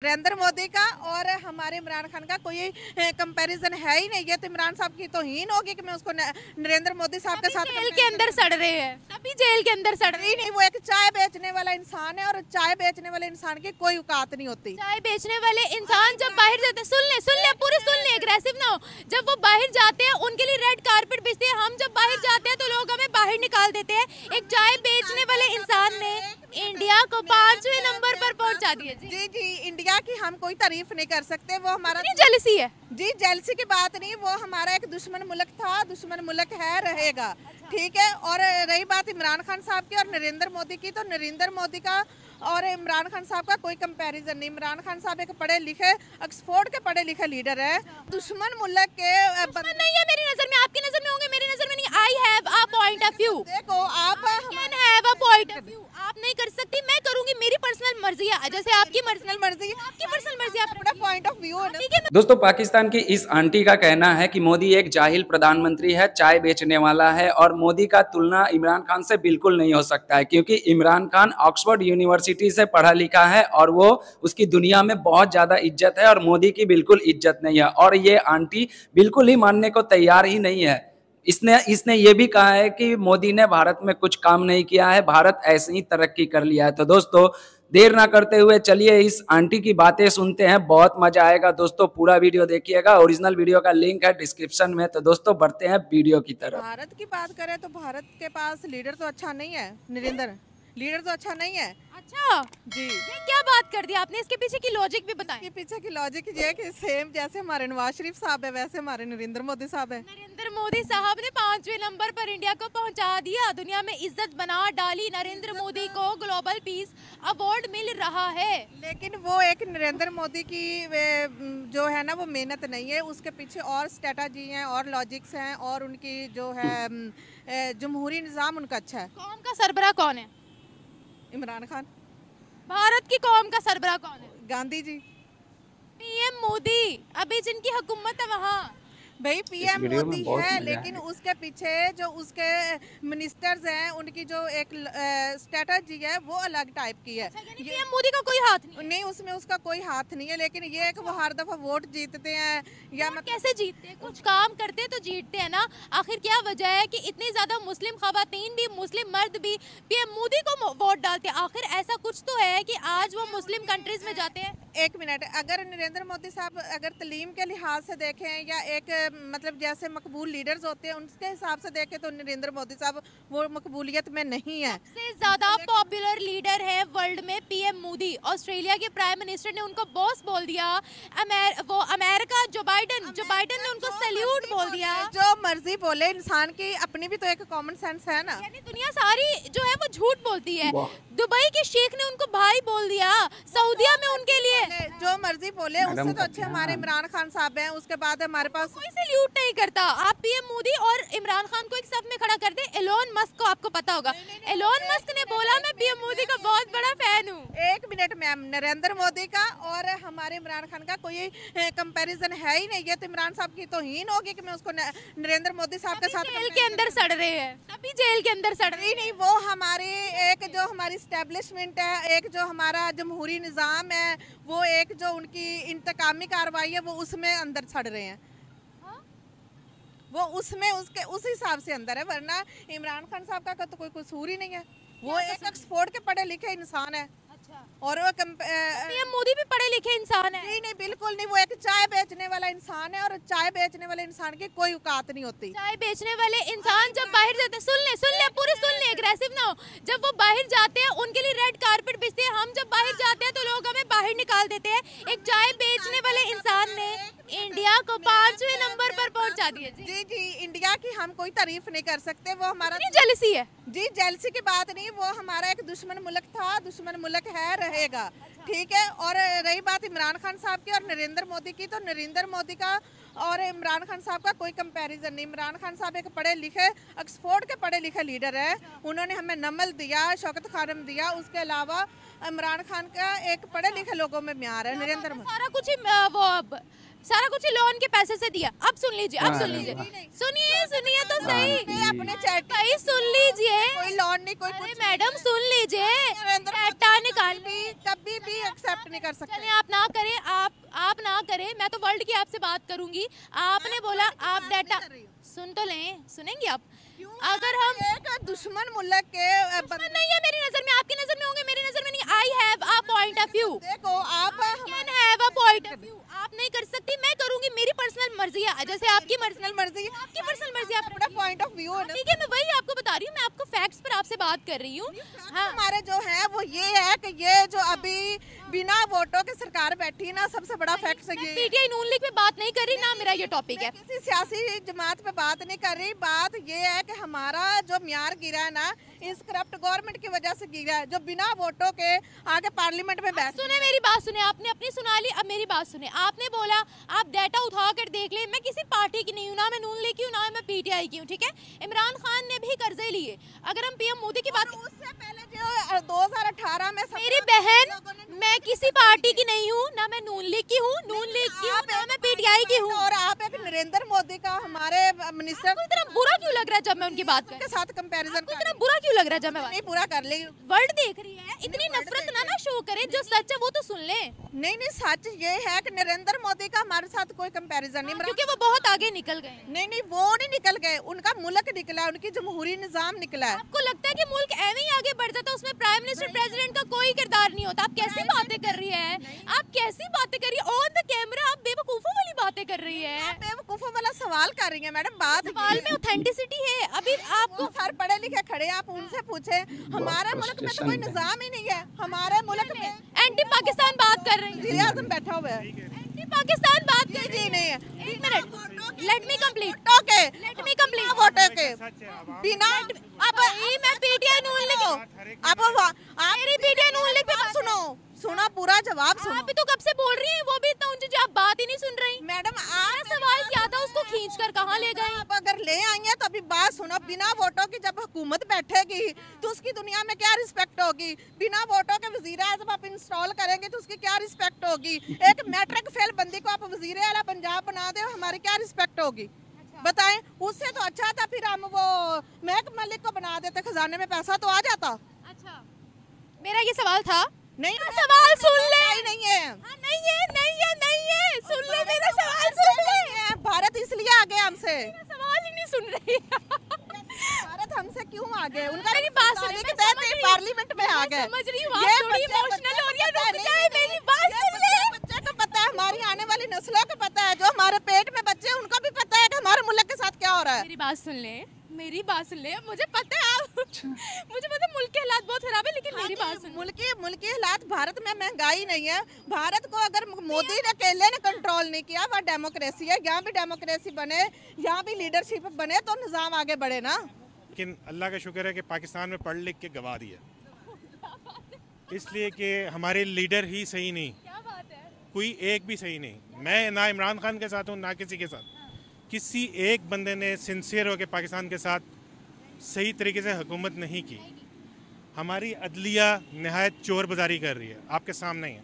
नरेंद्र मोदी का और हमारे इमरान खान का कोई कंपैरिजन है ही नहीं है। तो इमरान साहब की तौहीन होगी कि मैं उसको नरेंद्र मोदी साहब के साथ जेल के अंदर सड़ रहे हैं, तभी जेल के अंदर सड़ रहे ही नहीं। वो एक चाय बेचने वाला इंसान है और चाय बेचने वाले इंसान की कोई औकात नहीं होती। चाय बेचने वाले इंसान जब बाहर जाते हैं, सुन ले पूरी सुन ले, एग्रेसिव ना हो। जब वो बाहर जाते हैं उनके लिए रेड कारपेट बिछते हैं। हम जब बाहर जाते हैं तो लोग हमें बाहर निकाल देते हैं। एक चाय बेचने वाले इंसान ने इंडिया को 5वें नंबर पर पहुंचा दिया। जी जी, इंडिया की हम कोई तारीफ नहीं कर सकते। वो हमारा जेलसी है जी, जेलसी की बात नहीं। वो हमारा एक दुश्मन मुल्क था, दुश्मन मुल्क है, रहेगा। ठीक है। और रही बात इमरान खान साहब की और नरेंद्र मोदी की, तो नरेंद्र मोदी का और इमरान खान साहब का कोई कंपैरिजन नहीं। इमरान खान साहब एक पढ़े लिखे, ऑक्सफोर्ड के पढ़े लिखे लीडर है। दुश्मन मुल्क के नहीं है मेरी नजर में, आपकी नजर में होंगे, मेरी नजर में नहीं। I have a point of view. देखो आप can have a point of view. आप नहीं कर सकती, मैं करूंगी। मेरी पर्सनल मर्जी है, जैसे आपकी पर्सनल मर्जी है, आपकी पर्सनल मर्जी है, अपना पॉइंट ऑफ व्यू है। ठीक है। दोस्तों, पाकिस्तान की इस आंटी का कहना है कि मोदी एक जाहिल प्रधानमंत्री है, चाय बेचने वाला है और मोदी का तुलना इमरान खान से बिल्कुल नहीं हो सकता है, क्योंकि इमरान खान ऑक्सफोर्ड यूनिवर्सिटी से पढ़ा लिखा है और वो उसकी दुनिया में बहुत ज्यादा इज्जत है और मोदी की बिल्कुल इज्जत नहीं है। और ये आंटी बिल्कुल ही मानने को तैयार ही नहीं है। इसने ये भी कहा है कि मोदी ने भारत में कुछ काम नहीं किया है, भारत ऐसे ही तरक्की कर लिया है। तो दोस्तों, देर ना करते हुए चलिए इस आंटी की बातें सुनते हैं, बहुत मजा आएगा। दोस्तों, पूरा वीडियो देखिएगा, ओरिजिनल वीडियो का लिंक है डिस्क्रिप्शन में। तो दोस्तों, बढ़ते हैं वीडियो की तरफ। भारत की बात करें तो भारत के पास लीडर तो अच्छा नहीं है। नरेंद्र लीडर तो अच्छा नहीं है। अच्छा जी, ये क्या बात कर दी आपने? इसके पीछे की लॉजिक भी बताएं। इसके पीछे की लॉजिक ये है कि सेम जैसे हमारे नवाज शरीफ साहब है वैसे हमारे नरेंद्र मोदी साहब है। नरेंद्र मोदी साहब ने 5वें नंबर पर इंडिया को पहुंचा दिया, दुनिया में इज्जत बना डाली। नरेंद्र मोदी को ग्लोबल पीस अवार्ड मिल रहा है। लेकिन वो एक नरेंद्र मोदी की जो है ना वो मेहनत नहीं है, उसके पीछे और स्ट्रेटजी हैं और लॉजिक्स हैं और उनकी जो है जमहूरी निज़ाम उनका अच्छा है। कौम का सरबराह कौन है? इमरान खान। भारत की कौम का सरबराह कौन है? गांधी जी। पीएम मोदी। अभी जिनकी हुकूमत है वहाँ भाई पीएम मोदी है, लेकिन उसके पीछे जो उसके मिनिस्टर्स हैं उनकी जो एक स्ट्रेटजी है वो अलग टाइप की है। पीएम मोदी का कोई हाथ नहीं, उसमें उसका कोई हाथ नहीं है। लेकिन ये है कि वो हर दफा वोट जीतते हैं या कैसे जीतते हैं? कुछ काम करते हैं तो जीतते हैं ना। आखिर क्या वजह है कि इतनी ज्यादा मुस्लिम खवातीन भी, मुस्लिम मर्द भी पीएम मोदी को वोट डालते हैं? आखिर ऐसा कुछ तो है कि आज वो मुस्लिम कंट्रीज में जाते हैं। एक मिनट, अगर नरेंद्र मोदी साहब अगर तलीम के लिहाज से देखें या एक मतलब जैसे मकबूल लीडर्स होते हैं उनके हिसाब से देखें तो नरेंद्र मोदी साहब वो मकबूलियत में नहीं है। सबसे ज्यादा पॉपुलर लीडर है वर्ल्ड में पीएम मोदी। ऑस्ट्रेलिया के प्राइम मिनिस्टर ने उनको बॉस बोल दिया। वो अमेरिका जो बाइडन ने उनको सैल्यूट बोल दिया। जो मर्जी बोले, इंसान की अपनी भी तो एक कॉमन सेंस है ना। यानी दुनिया सारी जो है वो झूठ बोलती है। दुबई के शेख ने उनको भाई बोल दिया, सऊदिया में उनके लिए जो मर्जी बोले, उससे तो अच्छे हमारे इमरान खान साहब हैं। उसके बाद हमारे पास कोई सैल्यूट नहीं करता। आप पीएम मोदी और इमरान खान को एक साथ में खड़ा कर दे। एलोन मस्क को आपको पता होगा, एलोन मस्क ने बोला मैं पीएम मोदी का बहुत बड़ा फैन हूँ। एक मिनट मैम, नरेंद्र मोदी का और हमारे इमरान खान का कोई कंपैरिजन है ही नहीं है। तो इमरान साहब की तौहीन होगी कि मैं उसको नरेंद्र मोदी साहब के साथ जेल के अंदर सड़ रहे हैं, तभी जेल के अंदर सड़ रहे नहीं। वो हमारी एक जो हमारी एस्टेब्लिशमेंट है, एक जो हमारा जमहूरी निज़ाम है, वो एक जो उनकी इंतकामी कार्रवाई है, वो उसमें अंदर सड़ रहे हैं। वो उसमें उसके उस हिसाब से अंदर है, वरना इमरान खान साहब का तो कोई कसूर ही नहीं है। वो एक ऑक्सफोर्ड के पढ़े लिखे इंसान है। अच्छा। और वो पीएम मोदी भी पढ़े लिखे इंसान है। नहीं, बिल्कुल नहीं। वो एक चाय बेचने वाला इंसान है और चाय बेचने वाले इंसान की कोई औकात नहीं होती। चाय बेचने वाले इंसान जब बाहर जाते हैं, सुन ले पूरी सुन ले, एग्रेसिव ना हो। जब वो बाहर जाते हैं उनके लिए रेड कारपेट बिछते हैं। हम जब बाहर जाते हैं तो लोग हमें बाहर निकाल देते हैं। एक चाय बेचने वाले इंसान ने इंडिया को 5वें नंबर पर पहुंचा दिया। जी जी, इंडिया की हम कोई तारीफ नहीं कर सकते। वो हमारा जेलसी है। जी, जेलसी की बात नहीं। वो हमारा एक दुश्मन मुल्क था, दुश्मन मुल्क है, रहेगा। ठीक है। और रही बात इमरान खान साहब की और नरेंद्र मोदी की, तो नरेंद्र मोदी का और इमरान खान साहब का कोई कंपैरिजन नहीं। इमरान खान साहब एक पढ़े लिखे, ऑक्सफोर्ड के पढ़े लिखे लीडर है। उन्होंने हमें नमल दिया, शौकत खानम दिया। उसके अलावा इमरान खान का एक पढ़े लिखे लोगों में म्यार है। नरेंद्र सारा कुछ ही वो सारा कुछ लोन के पैसे से दिया। अब सुन लीजिए, अब सुन लीजिए, सुनिए सुनिए तो सही, अपने चैट भाई सुन लीजिए, कोई लोन नहीं, कोई अरे कुछ मैडम सुन लीजिए, नरेंद्र डाटा निकाल कभी भी एक्सेप्ट नहीं कर सकते। चलिए आप ना करें, आप ना करें, मैं तो वर्ल्ड की आपसे बात करूंगी। आपने बोला आप डाटा सुन तो लें, सुनेंगे आप? अगर हम एक दुश्मन मुल्क के दुश्मन नहीं है मेरी नजर में, आपकी नजर में होंगे, मेरी नजर में नहीं। I have a point of view, देखो आप can have a point of view. आप नहीं कर सकती, मैं करूंगी, मेरी पर्सनल मर्जी है, जैसे आपकी पर्सनल मर्जी है, आपकी पर्सनल मर्जी है, अपना पॉइंट ऑफ व्यू है ना। ठीक है, मैं वही आपको बता रही हूँ, मैं आपको फैक्ट्स पर आपसे बात कर रही हूँ। हाँ, हमारे जो है वो ये है कि ये जो अभी बिना वोटों के सरकार बैठी ना, सबसे बड़ा फैक्ट ये है। पीटीआई नून लीग पे बात नहीं कर रही ना, मेरा ये टॉपिक है। किसी सियासी जमात पे बात नहीं कर रही, बात ये है कि हमारा जो म्यार गिरा है ना, इस करप्ट गवर्नमेंट की वजह से गिरा है, जो बिना वोटों के आगे पार्लियामेंट में बैठ। सुने मेरी बात, सुने, आपने अपनी सुना ली, अब मेरी बात सुने। आपने बोला आप डाटा उठा कर देख ले, मैं किसी पार्टी की नहीं हूँ, ना मैं नून लीग की हूँ, ना मैं पीटीआई की हूँ, ठीक है। इमरान खान ने भी कर्जे लिए। अगर हम पीएम मोदी की बात, उससे पहले जो 2018 में मेरी बहन, मैं किसी पार्टी की नहीं हूँ, ना मैं नून लीग की हूँ, नून लीग की हूँ, ना मैं पीटीआई की हूँ। और आप एक नरेंद्र मोदी का हमारे मिनिस्टर आपको इतना बुरा क्यों लग रहा है जब मैं उनकी बात के साथ कंपैरिजन आपको इतना बुरा क्यों लग रहा है जब मैं नहीं पूरा कर ली। वर्ल्ड देख रही है, इतनी नफरत ना शो करे, जो सच है वो तो सुन ले। नहीं सच ये है कि नरेंद्र मोदी का हमारे साथ कोई कंपैरिजन नहीं, क्योंकि वो बहुत आगे निकल गए। नहीं वो नहीं निकल गए, उनका मुल्क निकला, उनकी जमहूरी निजाम निकला है। आपको लगता है कि मुल्क ऐਵੇਂ ही आगे बढ़ जाता, उसमें प्राइम मिनिस्टर प्रेसिडेंट का कोई किरदार नहीं होता? आप कैसी बातें कर रही है, आप कैसी बातें कर रही है ऑन द कैमरा, आप बेवकूफों वाली बातें कर रही है। आप बेवकूफों वाला सवाल कर रही है मैडम। बात सवाल में ऑथेंटिसिटी है। अभी आपको सर पढ़े लिखे खड़े, आप उनसे पूछे। हमारे मुल्क में तो कोई निजाम ही नहीं है। हमारे मुल्क में एंटी पाकिस्तान बात कर रही है, वज़ीर आज़म बैठा हुआ है, एंटी पाकिस्तान बात कर जी नहीं है। एक minute, let me complete, okay let me complete. वोटों के बिना अब मैं पीटीआई नून लीग, आप मेरी पीटीआई नून लीग पे सुनो पूरा जवाब सुनो। आप तो कब से बोल रही हैं, वो भी इतना ऊंची, आप बात ही नहीं सुन रही। मैडम मैं सवाल किया था, उसको खींच कर कहाँ ले गए? आप अगर ले आई हैं तो अभी बात सुनो। बिना वोटों की जब हुकूमत बैठेगी तो उसकी दुनिया में क्या रिस्पेक्ट होगी? बिना वोटों के वजीर आज़म आप इंस्टॉल करेंगे तो उसकी क्या रिस्पेक्ट होगी? एक मैट्रिक फेल बंदी को आप वजीर आला पंजाब बना दे, हमारी क्या रिस्पेक्ट होगी? बताएं। उससे तो अच्छा था फिर हम वो महक मलिक को बना देते, खजाने में पैसा तो आ जाता। अच्छा, मेरा ये सवाल था। नहीं सवाल सुन ले। नहीं है, नहीं है, नहीं है, नहीं है, सुन ले मेरा सवाल, सुन ले। भारत इसलिए आगे हमसे, सवाल ही नहीं सुन रही। भारत हमसे क्यों आगे? उनका मेरी बात सुनिए, मैं समझ रही हूँ, पार्लियामेंट में आ गए। समझ रही हूँ, आप थोड़ी इमोशनल हो रही है, रुक जाए, मेरी बात सुन ले। बच्चे को पता है, हमारी आने वाली नस्लों को पता है, जो हमारे पेट में बच्चे हैं उनको भी पता है कि हमारे मुल्क के साथ क्या हो रहा है। मेरी बात सुन ले, मेरी बात सुन ले, मुझे पता है मुझे पता है मुल्क के हालात बहुत खराब है, लेकिन मेरी बात सुन। मुल्की हालात, भारत में महंगाई नहीं है। भारत को अगर मोदी ने अकेले ने कंट्रोल नहीं किया, वह डेमोक्रेसी है। यहाँ भी डेमोक्रेसी बने, यहाँ भी लीडरशिप बने तो निज़ाम आगे बढ़े ना। लेकिन अल्लाह का शुक्र है कि पाकिस्तान में पढ़ लिख के गवा दिया, इसलिए कि हमारे लीडर ही सही नहीं, क्या बात है? कोई एक भी सही नहीं। मैं ना इमरान खान के साथ हूँ, ना किसी के साथ। किसी एक बंदे ने सिंसियर होकर पाकिस्तान के साथ सही तरीके से हुकूमत नहीं की। हमारी अदलिया नहायत चोर बाजारी कर रही है, आपके सामने ही है।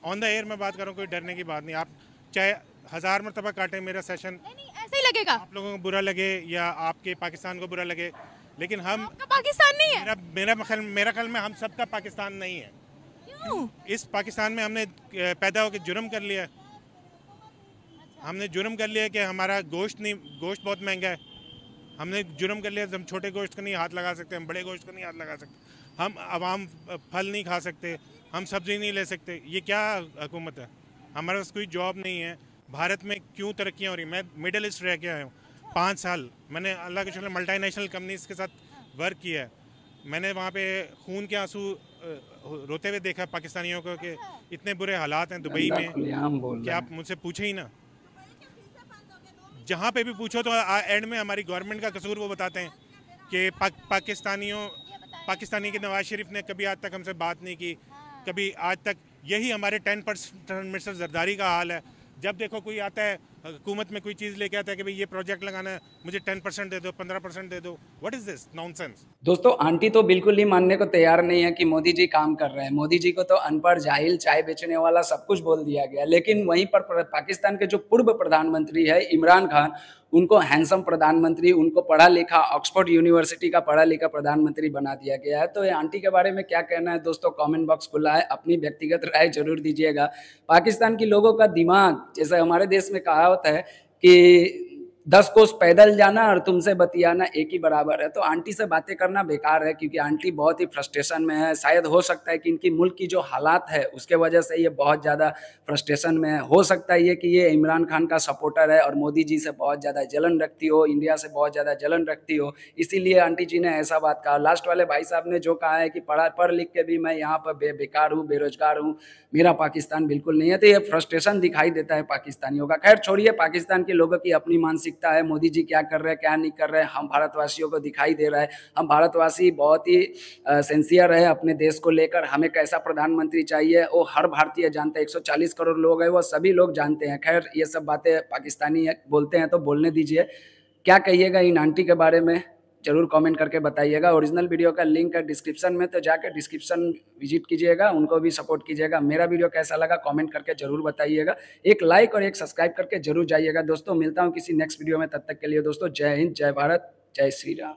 ऑन द एयर में बात करूँ, कोई डरने की बात नहीं। आप चाहे 1000 मरतबा काटें मेरा सेशन, नहीं, ऐसे ही लगेगा। आप लोगों को बुरा लगे या आपके पाकिस्तान को बुरा लगे, लेकिन हम आपका पाकिस्तान नहीं है। मेरा ख्याल में हम सबका पाकिस्तान नहीं है। क्यों? इस पाकिस्तान में हमने पैदा होकर जुर्म कर लिया। हमने जुर्म कर लिया कि हमारा गोश्त बहुत महंगा है। हमने जुर्म कर लिया, हम छोटे गोश्त को नहीं हाथ लगा सकते, हम बड़े गोश्त को नहीं हाथ लगा सकते, हम आवाम फल नहीं खा सकते, हम सब्जी नहीं ले सकते। ये क्या हुकूमत है? हमारे पास कोई जॉब नहीं है। भारत में क्यों तरक्कियाँ हो रही? मैं मिडिल ईस्ट रह के आया हूँ 5 साल। मैंने अल्लाह के शुक्र मल्टीनेशनल कंपनीज के साथ वर्क किया है। मैंने वहाँ पे खून के आंसू रोते हुए देखा पाकिस्तानियों को कि इतने बुरे हालात हैं दुबई में कि आप मुझसे पूछे ही ना। जहाँ पे भी पूछो तो एंड में हमारी गवर्नमेंट का कसूर वो बताते हैं कि पाकिस्तानी के नवाज शरीफ ने कभी आज तक हमसे बात नहीं की, कभी आज तक। यही हमारे 10% मिनिस्टर जरदारी का हाल है। जब देखो कोई आता है हुकूमत में कोई चीज़ लेके आता है कि भाई ये प्रोजेक्ट लगाना है, मुझे 10% दे दो, 15% दे दो। What is this nonsense? दोस्तों आंटी तो बिल्कुल ही मानने को तैयार नहीं है कि मोदी जी काम कर रहे हैं। मोदी जी को तो अनपढ़, जाहिल, चाय बेचने वाला सब कुछ बोल दिया गया। लेकिन वहीं पर पाकिस्तान के जो पूर्व प्रधानमंत्री है इमरान खान, उनको हैंडसम प्रधानमंत्री, उनको पढ़ा लिखा, ऑक्सफोर्ड यूनिवर्सिटी का पढ़ा लिखा प्रधानमंत्री बना दिया गया है। तो ये आंटी के बारे में क्या कहना है दोस्तों, कमेंट बॉक्स खुला है, अपनी व्यक्तिगत राय जरूर दीजिएगा। पाकिस्तान के लोगों का दिमाग, जैसे हमारे देश में कहावत है कि 10 कोस पैदल जाना और तुमसे बतियाना एक ही बराबर है। तो आंटी से बातें करना बेकार है, क्योंकि आंटी बहुत ही फ्रस्ट्रेशन में है। शायद हो सकता है कि इनकी मुल्क की जो हालात है उसके वजह से ये बहुत ज़्यादा फ्रस्ट्रेशन में है। हो सकता है ये कि ये इमरान खान का सपोर्टर है और मोदी जी से बहुत ज़्यादा जलन रखती हो, इंडिया से बहुत ज़्यादा जलन रखती हो, इसीलिए आंटी जी ने ऐसा बात कहा। लास्ट वाले भाई साहब ने जो कहा है कि पढ़ लिख के भी मैं यहाँ पर बेकार हूँ, बेरोजगार हूँ, मेरा पाकिस्तान बिल्कुल नहीं है। तो ये फ्रस्ट्रेशन दिखाई देता है पाकिस्तानियों का। खैर छोड़िए, पाकिस्तान के लोगों की अपनी मानसिकता है। मोदी जी क्या कर रहे हैं, क्या नहीं कर रहे हैं, हम भारतवासियों को दिखाई दे रहा है। हम भारतवासी बहुत ही सिंसियर है अपने देश को लेकर। हमें कैसा प्रधानमंत्री चाहिए वो हर भारतीय जानते हैं। 140 करोड़ लोग हैं, वो सभी लोग जानते हैं। खैर ये सब बातें पाकिस्तानी बोलते हैं तो बोलने दीजिए। क्या कहिएगा इन आंटी के बारे में जरूर कमेंट करके बताइएगा। ओरिजिनल वीडियो का लिंक है डिस्क्रिप्शन में, तो जाकर डिस्क्रिप्शन विजिट कीजिएगा, उनको भी सपोर्ट कीजिएगा। मेरा वीडियो कैसा लगा कमेंट करके जरूर बताइएगा। एक लाइक और एक सब्सक्राइब करके जरूर जाइएगा। दोस्तों मिलता हूँ किसी नेक्स्ट वीडियो में, तब तक के लिए दोस्तों जय हिंद, जय भारत, जय श्री राम।